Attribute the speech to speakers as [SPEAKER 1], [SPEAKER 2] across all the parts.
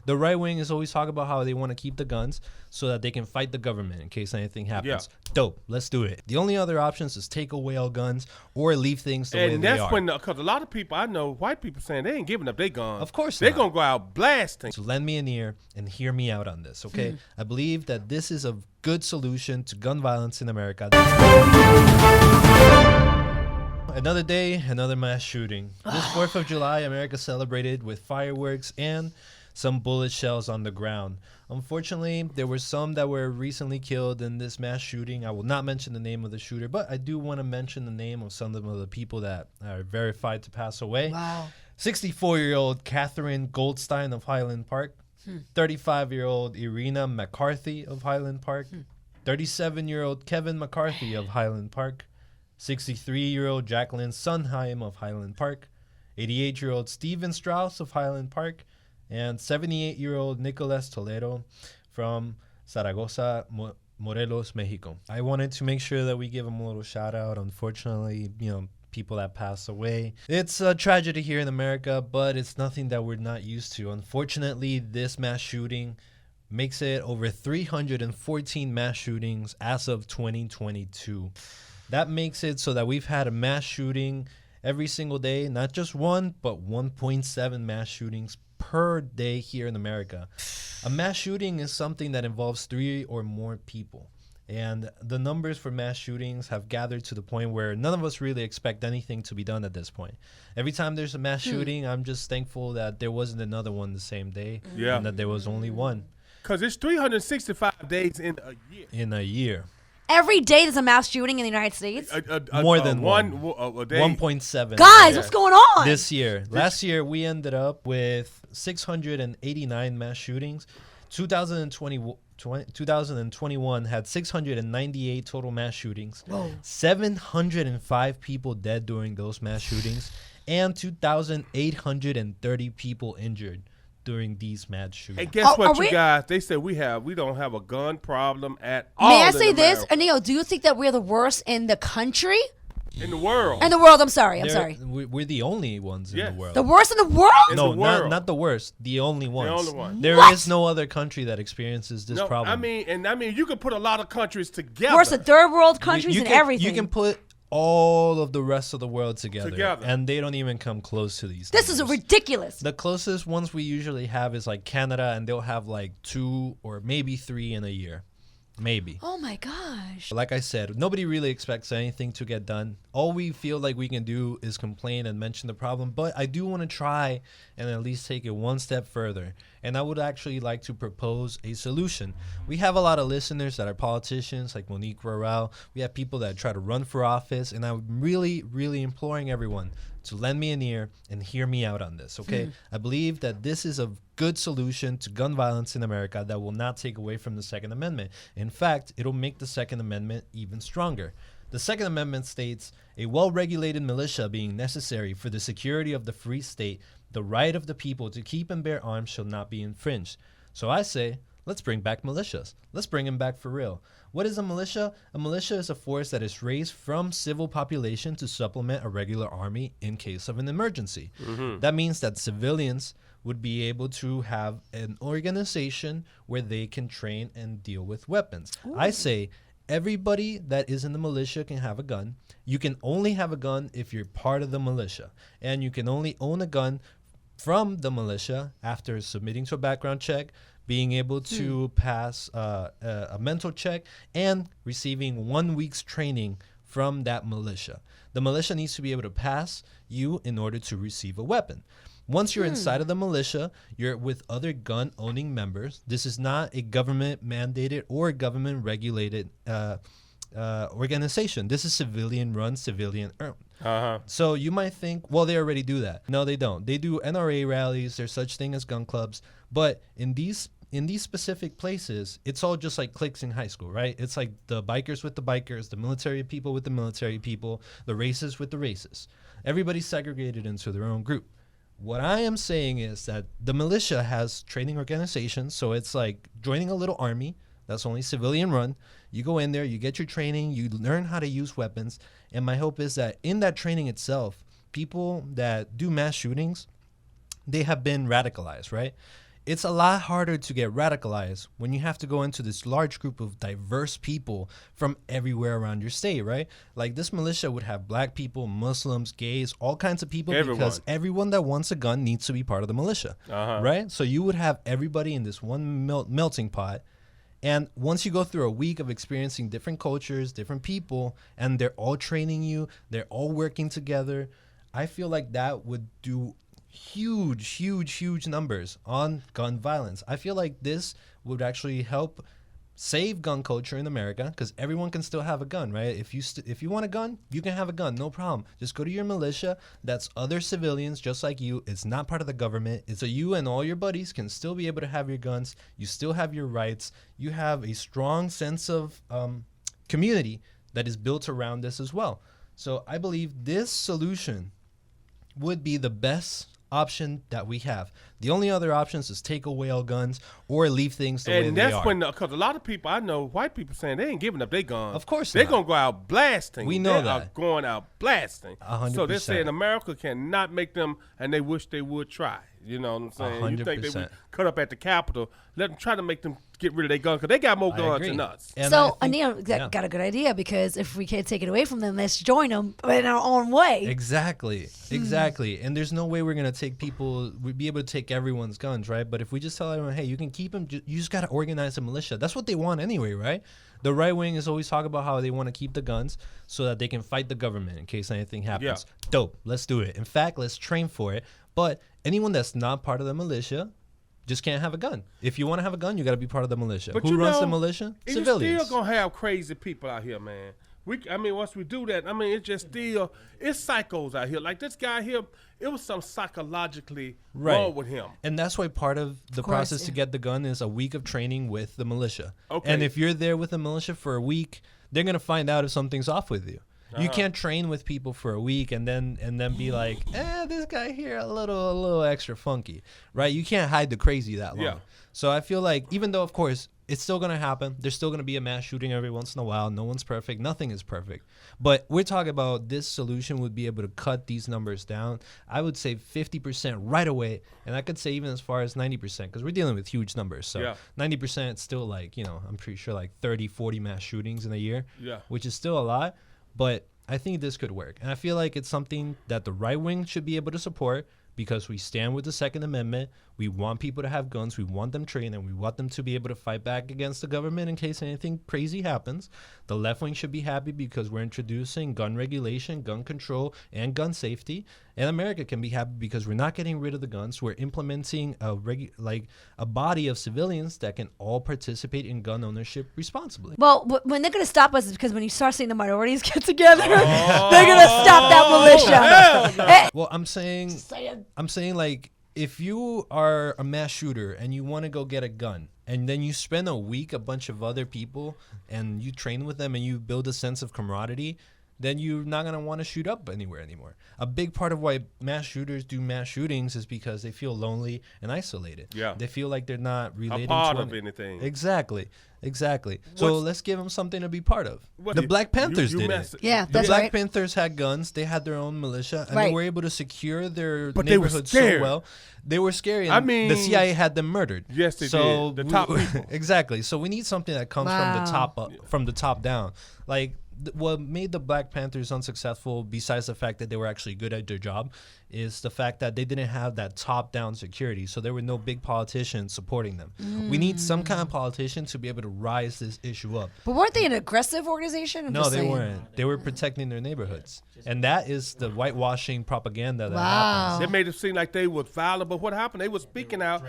[SPEAKER 1] The right wing is always talking about how they want to keep the guns so that they can fight the government in case anything happens.
[SPEAKER 2] Yeah.
[SPEAKER 1] Dope. Let's do it. The only other options is take away all guns or leave things the way they are.
[SPEAKER 2] And that's when, because a lot of people I know, white people saying they ain't giving up their guns.
[SPEAKER 1] Of course
[SPEAKER 2] they're
[SPEAKER 1] not.
[SPEAKER 2] gonna go out blasting.
[SPEAKER 1] So lend me an ear and hear me out on this, okay? I believe that this is a good solution to gun violence in America. Another day, another mass shooting. This 4th of July, America celebrated with fireworks and some bullet shells on the ground. Unfortunately, there were some that were recently killed in this mass shooting. I will not mention the name of the shooter, but I do want to mention the name of some of the people that are verified to pass away.
[SPEAKER 3] Wow.
[SPEAKER 1] 64-year-old Catherine Goldstein of Highland Park. 35-year-old Irina McCarthy of Highland Park. 37-year-old Kevin McCarthy of Highland Park. 63-year-old Jacqueline Sunheim of Highland Park. 88-year-old Stephen Strauss of Highland Park. And 78-year-old Nicolas Toledo from Zaragoza, Morelos, Mexico. I wanted to make sure that we give them a little shout out. Unfortunately, people that pass away. It's a tragedy here in America, but it's nothing that we're not used to. Unfortunately, this mass shooting makes it over 314 mass shootings as of 2022. That makes it so that we've had a mass shooting every single day, not just one, but 1.7 mass shootings per day here in America. A mass shooting is something that involves 3 or more people. And the numbers for mass shootings have gathered to the point where none of us really expect anything to be done at this point. Every time there's a mass shooting, I'm just thankful that there wasn't another one the same day.
[SPEAKER 2] Yeah.
[SPEAKER 1] And that there was only one.
[SPEAKER 2] Because it's 365 days in a year.
[SPEAKER 1] In a year.
[SPEAKER 3] Every day there's a mass shooting in the United States.
[SPEAKER 1] More than one.
[SPEAKER 2] A day.
[SPEAKER 1] 1.7.
[SPEAKER 3] Guys, what's going on?
[SPEAKER 1] This year. Last year, we ended up with 689 mass shootings. 2021 had 698 total mass shootings.
[SPEAKER 3] Whoa.
[SPEAKER 1] 705 people dead during those mass shootings. And 2,830 people injured during these mass shootings.
[SPEAKER 2] And guess what,
[SPEAKER 3] we-
[SPEAKER 2] you guys? They said we don't have a gun problem at all.
[SPEAKER 3] May I
[SPEAKER 2] in
[SPEAKER 3] say this,
[SPEAKER 2] America.
[SPEAKER 3] Anil? Do you think that we're the worst in the country?
[SPEAKER 2] In the world.
[SPEAKER 3] In the world, I'm sorry.
[SPEAKER 1] We're the only ones in
[SPEAKER 2] Yes.
[SPEAKER 1] the world.
[SPEAKER 3] The worst in the world?
[SPEAKER 2] In
[SPEAKER 1] No,
[SPEAKER 2] the world.
[SPEAKER 1] not the worst. The only ones.
[SPEAKER 2] only one.
[SPEAKER 1] There
[SPEAKER 3] What?
[SPEAKER 1] is no other country that experiences this
[SPEAKER 2] No,
[SPEAKER 1] problem.
[SPEAKER 2] I mean, you can put a lot of countries together.
[SPEAKER 3] Worst in third world countries
[SPEAKER 1] you
[SPEAKER 3] and
[SPEAKER 1] can,
[SPEAKER 3] everything.
[SPEAKER 1] You can put all of the rest of the world together.
[SPEAKER 2] Together.
[SPEAKER 1] And they don't even come close to these
[SPEAKER 3] This is
[SPEAKER 1] numbers.
[SPEAKER 3] ridiculous.
[SPEAKER 1] The closest ones we usually have is like Canada, and they'll have like 2 or maybe 3 in a year. Maybe.
[SPEAKER 3] Oh my gosh.
[SPEAKER 1] Like I said, nobody really expects anything to get done. All we feel like we can do is complain and mention the problem. But I do want to try and at least take it one step further. And I would actually like to propose a solution. We have a lot of listeners that are politicians like Monique Royal. We have people that try to run for office. And I'm really, really imploring everyone to lend me an ear and hear me out on this, okay? I believe that this is a good solution to gun violence in America that will not take away from the Second Amendment. In fact, it'll make the Second Amendment even stronger. The Second Amendment states, a well-regulated militia being necessary for the security of the free state, the right of the people to keep and bear arms shall not be infringed. So I say, let's bring back militias. Let's bring them back for real. What is a militia? A militia is a force that is raised from civil population to supplement a regular army in case of an emergency. That means that civilians would be able to have an organization where they can train and deal with weapons. I say everybody that is in the militia can have a gun. You can only have a gun if you're part of the militia. And you can only own a gun from the militia after submitting to a background check, being able to pass a mental check, and receiving 1 week's training from that militia. The militia needs to be able to pass you in order to receive a weapon. Once you're inside of the militia, you're with other gun-owning members. This is not a government-mandated or government-regulated organization. This is civilian-run, civilian-earned. So you might think, well, they already do that. No, they don't. They do NRA rallies. There's such thing as gun clubs. But in these specific places, it's all just like cliques in high school, right? It's like the bikers with the bikers, the military people with the military people, the races with the races. Everybody's segregated into their own group. What I am saying is that the militia has training organizations, so it's like joining a little army that's only civilian run. You go in there, you get your training, you learn how to use weapons, and my hope is that in that training itself, people that do mass shootings, they have been radicalized, right? it's a lot harder to get radicalized when you have to go into this large group of diverse people from everywhere around your state, right? Like this militia would have black people, Muslims, gays, all kinds of people, because everyone that wants a gun needs to be part of the militia, right? So you would have everybody in this one melting pot. And once you go through a week of experiencing different cultures, different people, and they're all training you, they're all working together, I feel like that would do huge numbers on gun violence. I feel like this would actually help save gun culture in America, because everyone can still have a gun, right? If you want a gun, you can have a gun, no problem. Just go to your militia. That's other civilians just like you. It's not part of the government. It's so you and all your buddies can still be able to have your guns. You still have your rights. You have a strong sense of community that is built around this as well. So I believe this solution would be the best option that we have. The only other options is take away all guns or leave things the way they are.
[SPEAKER 2] And that's when, because a lot of people I know, white people saying they ain't giving up their guns.
[SPEAKER 1] Of course
[SPEAKER 2] they're
[SPEAKER 1] not.
[SPEAKER 2] going to go out blasting.
[SPEAKER 1] We know
[SPEAKER 2] they
[SPEAKER 1] that.
[SPEAKER 2] are going out blasting.
[SPEAKER 1] 100%.
[SPEAKER 2] So they're saying America cannot make them, and they wish they would try. You know what I'm saying?
[SPEAKER 1] 100%.
[SPEAKER 2] You think they would cut up at the Capitol, let them try to make them get rid of their guns, because they got more
[SPEAKER 1] I
[SPEAKER 2] guns
[SPEAKER 1] agree.
[SPEAKER 2] than us.
[SPEAKER 1] And
[SPEAKER 3] So,
[SPEAKER 1] I think-
[SPEAKER 3] Anil got a good idea, because if we can't take it away from them, let's join them in our own way.
[SPEAKER 1] Exactly. And there's no way we're going to take people, we'd be able to take everyone's guns, right? But if we just tell everyone, hey, you can keep them, you just got to organize a militia. That's what they want anyway, right? The right wing is always talking about how they want to keep the guns so that they can fight the government in case anything happens.
[SPEAKER 2] Yeah.
[SPEAKER 1] Dope. Let's do it. In fact, let's train for it. But anyone that's not part of the militia just can't have a gun. If you want to have a gun, you got to be part of the militia.
[SPEAKER 2] But
[SPEAKER 1] Who
[SPEAKER 2] you
[SPEAKER 1] runs
[SPEAKER 2] know,
[SPEAKER 1] the militia?
[SPEAKER 2] and
[SPEAKER 1] Civilians.
[SPEAKER 2] you're still going to have crazy people out here, man. Once we do that, it's just still, it's psychos out here. Like this guy here, it was some psychologically wrong with him.
[SPEAKER 1] And that's why part of the
[SPEAKER 3] course,
[SPEAKER 1] process to
[SPEAKER 3] yeah.
[SPEAKER 1] get the gun is a week of training with the militia.
[SPEAKER 2] Okay.
[SPEAKER 1] And if you're there with the militia for a week, they're going to find out if something's off with you. You can't train with people for a week and then be like, this guy here a little extra funky, right? You can't hide the crazy that long.
[SPEAKER 2] Yeah.
[SPEAKER 1] So I feel like, even though of course it's still going to happen, there's still going to be a mass shooting every once in a while. No one's perfect. Nothing is perfect. But we're talking about this solution would be able to cut these numbers down. I would say 50% right away. And I could say even as far as 90%, because we're dealing with huge numbers. So
[SPEAKER 2] Yeah.
[SPEAKER 1] 90% is still like, I'm pretty sure like 30, 40 mass shootings in a year,
[SPEAKER 2] Yeah.
[SPEAKER 1] which is still a lot. But I think this could work. And I feel like it's something that the right wing should be able to support, because we stand with the Second Amendment. We want people to have guns. We want them trained, and we want them to be able to fight back against the government in case anything crazy happens. The left wing should be happy because we're introducing gun regulation, gun control, and gun safety. And America can be happy because we're not getting rid of the guns. We're implementing a body of civilians that can all participate in gun ownership responsibly.
[SPEAKER 3] Well, when they're going to stop us is because when you start seeing the minorities get together, they're going to stop that militia.
[SPEAKER 1] Well, I'm saying like, if you are a mass shooter and you want to go get a gun, and then you spend a week a bunch of other people and you train with them and you build a sense of camaraderie, then you're not going to want to shoot up anywhere anymore. A big part of why mass shooters do mass shootings is because they feel lonely and isolated.
[SPEAKER 2] Yeah.
[SPEAKER 1] They feel like they're not related
[SPEAKER 2] A part
[SPEAKER 1] to
[SPEAKER 2] of anything.
[SPEAKER 1] Exactly. So let's give them something to be part of.
[SPEAKER 2] What
[SPEAKER 1] The
[SPEAKER 2] if
[SPEAKER 1] Black Panthers
[SPEAKER 2] you
[SPEAKER 1] did
[SPEAKER 2] mess
[SPEAKER 1] it.
[SPEAKER 3] Yeah,
[SPEAKER 1] The
[SPEAKER 3] that's
[SPEAKER 1] Black
[SPEAKER 3] right.
[SPEAKER 1] Panthers had guns. They had their own militia, and
[SPEAKER 3] Right.
[SPEAKER 1] they were able to secure their
[SPEAKER 2] But they were
[SPEAKER 1] neighborhood so
[SPEAKER 2] scared.
[SPEAKER 1] well. They were scary. And
[SPEAKER 2] I mean-
[SPEAKER 1] the CIA had them murdered.
[SPEAKER 2] Yes, they
[SPEAKER 1] so
[SPEAKER 2] did. The top people.
[SPEAKER 1] Exactly. So we need something that comes from the
[SPEAKER 3] Wow.
[SPEAKER 1] top up, from the top down. Like, what made the Black Panthers unsuccessful, besides the fact that they were actually good at their job, is the fact that they didn't have that top-down security. So there were no big politicians supporting them. We need some kind of politician to be able to rise this issue up.
[SPEAKER 3] But weren't they an aggressive organization? I'm
[SPEAKER 1] No,
[SPEAKER 3] just
[SPEAKER 1] they
[SPEAKER 3] saying.
[SPEAKER 1] weren't. They were protecting their neighborhoods. And that is the whitewashing propaganda that
[SPEAKER 3] Wow.
[SPEAKER 1] happens.
[SPEAKER 2] They made it seem like they was violent, but what happened? They were speaking out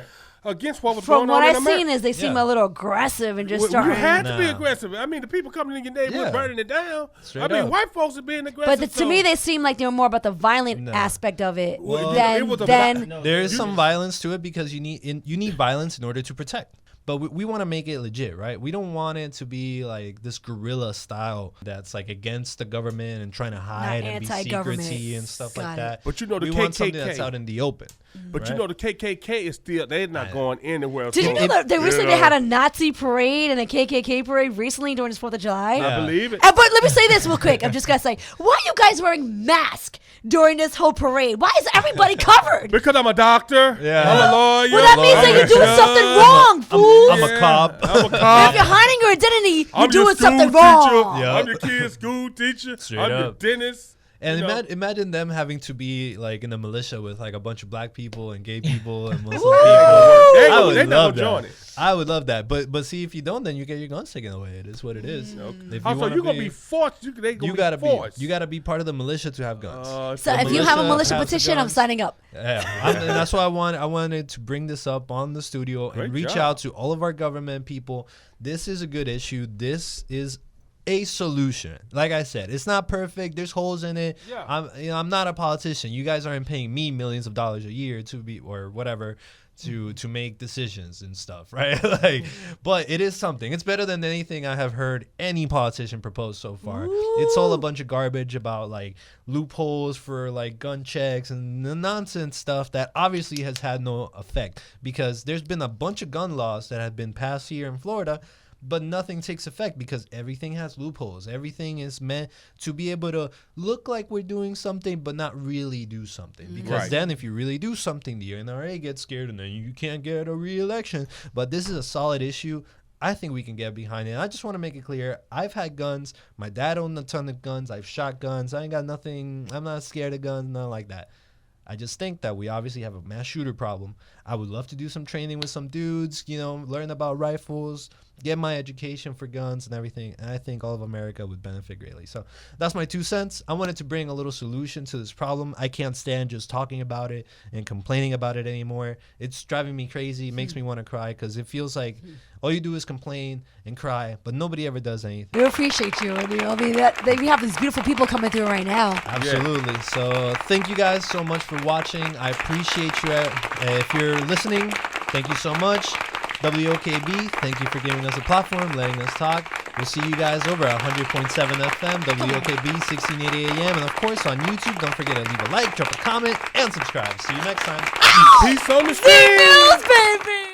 [SPEAKER 2] against what was
[SPEAKER 3] From
[SPEAKER 2] going
[SPEAKER 3] what
[SPEAKER 2] on in
[SPEAKER 3] I've
[SPEAKER 2] America.
[SPEAKER 3] seen is they seem
[SPEAKER 1] Yeah.
[SPEAKER 3] a little aggressive and just
[SPEAKER 2] You
[SPEAKER 3] starting.
[SPEAKER 2] had to be
[SPEAKER 1] Nah.
[SPEAKER 2] aggressive. I mean, the people coming in your neighborhood
[SPEAKER 1] Yeah.
[SPEAKER 2] burning it down.
[SPEAKER 1] Straight
[SPEAKER 2] I mean,
[SPEAKER 1] up.
[SPEAKER 2] white folks are being aggressive.
[SPEAKER 3] But to me, they seem like they were more about the violent
[SPEAKER 1] No.
[SPEAKER 3] aspect of it
[SPEAKER 2] Well,
[SPEAKER 3] than
[SPEAKER 2] it was a
[SPEAKER 3] than
[SPEAKER 2] vi-
[SPEAKER 1] There is some violence to it because you need violence in order to protect. but we want to make it legit, right? We don't want it to be like this guerrilla style that's like against the government and trying to hide and be
[SPEAKER 3] anti-government.
[SPEAKER 1] secrecy and stuff
[SPEAKER 3] Got
[SPEAKER 1] like
[SPEAKER 3] it.
[SPEAKER 1] that.
[SPEAKER 2] But you know the
[SPEAKER 1] we
[SPEAKER 2] KKK.
[SPEAKER 1] want something that's out in the open.
[SPEAKER 2] But you know the KKK is still, they're not going anywhere.
[SPEAKER 3] Did you know that they recently
[SPEAKER 2] know.
[SPEAKER 3] had a Nazi parade and a KKK parade recently during this 4th of July?
[SPEAKER 2] I believe it.
[SPEAKER 3] But let me say this real quick. I'm just going to say, why are you guys wearing masks during this whole parade? Why is everybody covered?
[SPEAKER 2] Because I'm a doctor.
[SPEAKER 1] Yeah.
[SPEAKER 2] I'm a lawyer.
[SPEAKER 3] Well, that means that you're doing something wrong, fool.
[SPEAKER 1] I'm a cop.
[SPEAKER 2] I'm a
[SPEAKER 3] If
[SPEAKER 2] cop.
[SPEAKER 3] you're hiding your identity, you're
[SPEAKER 2] I'm your
[SPEAKER 3] doing
[SPEAKER 2] school
[SPEAKER 3] something
[SPEAKER 2] teacher.
[SPEAKER 3] wrong.
[SPEAKER 1] Yeah.
[SPEAKER 2] I'm your kid's school teacher.
[SPEAKER 1] Straight
[SPEAKER 2] I'm your
[SPEAKER 1] up.
[SPEAKER 2] dentist.
[SPEAKER 1] And
[SPEAKER 2] You know.
[SPEAKER 1] imagine them having to be like in a militia with like a bunch of black people and gay people and Muslim
[SPEAKER 2] They
[SPEAKER 1] people.
[SPEAKER 2] ain't
[SPEAKER 1] I
[SPEAKER 2] gonna-
[SPEAKER 1] would
[SPEAKER 2] they not
[SPEAKER 1] love
[SPEAKER 2] gonna join
[SPEAKER 1] that.
[SPEAKER 2] it.
[SPEAKER 1] I would love that. But see, if you don't, then you get your guns taken away. It is what it is. If
[SPEAKER 2] Also,
[SPEAKER 1] wanna
[SPEAKER 2] you're going to be forced. They gonna
[SPEAKER 1] you
[SPEAKER 2] be
[SPEAKER 1] gotta
[SPEAKER 2] forced.
[SPEAKER 1] you gotta be part of the militia to have guns.
[SPEAKER 3] So
[SPEAKER 1] The
[SPEAKER 3] if you have a
[SPEAKER 1] militia
[SPEAKER 3] militia
[SPEAKER 1] has the
[SPEAKER 3] petition, I'm
[SPEAKER 1] guns.
[SPEAKER 3] signing up.
[SPEAKER 1] Yeah, and that's why I wanted to bring this up on the studio and
[SPEAKER 2] Great
[SPEAKER 1] reach
[SPEAKER 2] job.
[SPEAKER 1] out to all of our government people. This is a good issue. This is a solution. Like I said, it's not perfect. There's holes in it.
[SPEAKER 2] Yeah.
[SPEAKER 1] I'm not a politician. You guys aren't paying me millions of dollars a year to be or whatever to make decisions and stuff, right? Like, but it is something. It's better than anything I have heard any politician propose so far. It's all a bunch of garbage about like loopholes for like gun checks and the nonsense stuff that obviously has had no effect because there's been a bunch of gun laws that have been passed here in Florida, but nothing takes effect because everything has loopholes. Everything is meant to be able to look like we're doing something, but not really do something. Because
[SPEAKER 2] Right.
[SPEAKER 1] then if you really do something, the NRA gets scared and then you can't get a re-election. But this is a solid issue. I think we can get behind it. I just want to make it clear. I've had guns. My dad owned a ton of guns. I've shot guns. I ain't got nothing. I'm not scared of guns, nothing like that. I just think that we obviously have a mass shooter problem. I would love to do some training with some dudes, learn about rifles, get my education for guns and everything. And I think all of America would benefit greatly. So that's my 2 cents. I wanted to bring a little solution to this problem. I can't stand just talking about it and complaining about it anymore. It's driving me crazy. It makes me want to cry because it feels like all you do is complain and cry, but nobody ever does anything.
[SPEAKER 3] We appreciate you. We have these beautiful people coming through right now.
[SPEAKER 1] Absolutely. So thank you guys so much for watching. I appreciate you. If you're listening, thank you so much. WOKB, thank you for giving us a platform, letting us talk. We'll see you guys over at 100.7 FM, WOKB, 1680 AM. And of course on YouTube, don't forget to leave a like, drop a comment, and subscribe. See you next time.
[SPEAKER 2] Peace on the
[SPEAKER 3] See
[SPEAKER 2] street.
[SPEAKER 3] you, baby.